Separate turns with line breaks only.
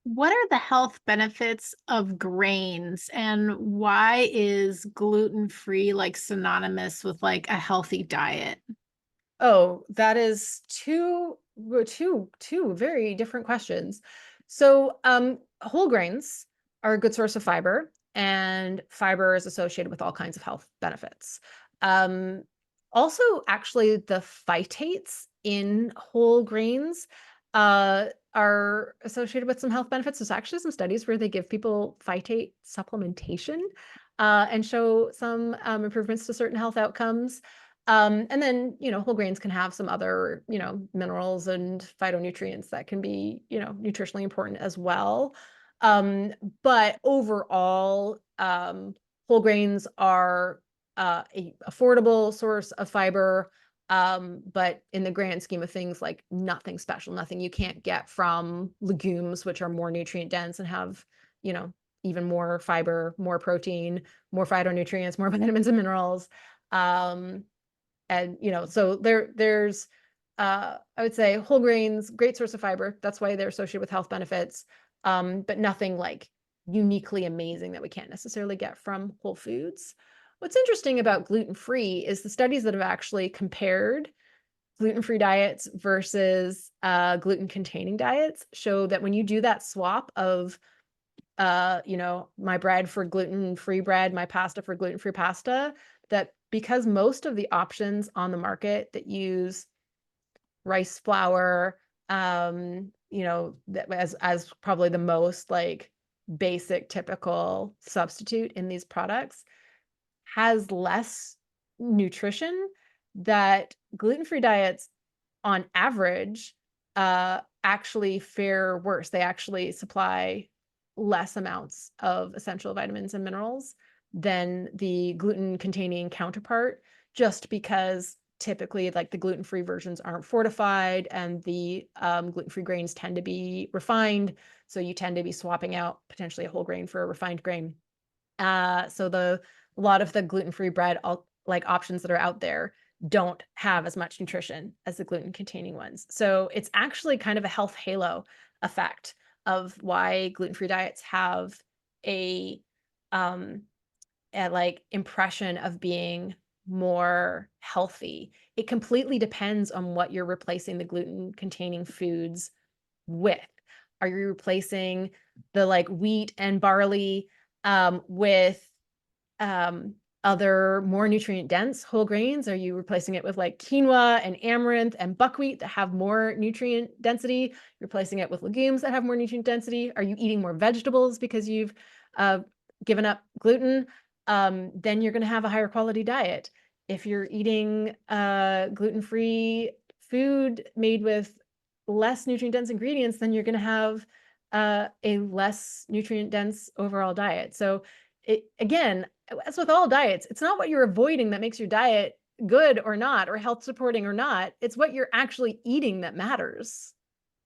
What are the health benefits of grains and why is gluten-free like synonymous with like a healthy diet?
Oh, that is two very different questions. So, whole grains are a good source of fiber, and fiber is associated with all kinds of health benefits. Um, Also, actually, the phytates in whole grains are associated with some health benefits. There's actually some studies where they give people phytate supplementation and show some improvements to certain health outcomes. And then, whole grains can have some other, minerals and phytonutrients that can be, nutritionally important as well. Um, but overall, whole grains are a affordable source of fiber. But in the grand scheme of things, like nothing special, nothing you can't get from legumes, which are more nutrient dense and have, you know, even more fiber, more protein, more phytonutrients, more vitamins and minerals. Um, and so there's I would say whole grains, great source of fiber. That's why they're associated with health benefits. But nothing like uniquely amazing that we can't necessarily get from whole foods. What's interesting about gluten-free is the studies that have actually compared gluten-free diets versus gluten-containing diets show that when you do that swap of my bread for gluten-free bread, my pasta for gluten-free pasta, that because most of the options on the market that use rice flour, that as probably the most like basic typical substitute in these products has less nutrition, that gluten-free diets on average actually fare worse. They actually supply less amounts of essential vitamins and minerals than the gluten containing counterpart, just because typically like the gluten-free versions aren't fortified and the gluten-free grains tend to be refined. So you tend to be swapping out potentially a whole grain for a refined grain. So a lot of the gluten-free bread like options that are out there don't have as much nutrition as the gluten-containing ones. So it's actually kind of a health halo effect of why gluten-free diets have a um like impression of being more healthy. It completely depends on what you're replacing the gluten-containing foods with. Are you replacing the like wheat and barley with um, other more nutrient dense whole grains? Are you replacing it with like quinoa and amaranth and buckwheat that have more nutrient density? Replacing it with legumes that have more nutrient density? Are you eating more vegetables because you've uh, given up gluten? Then you're going to have a higher quality diet. If you're eating gluten-free food made with less nutrient dense ingredients, then you're going to have a less nutrient dense overall diet. So again, as with all diets, it's not what you're avoiding that makes your diet good or not, or health supporting or not. It's what you're actually eating that matters.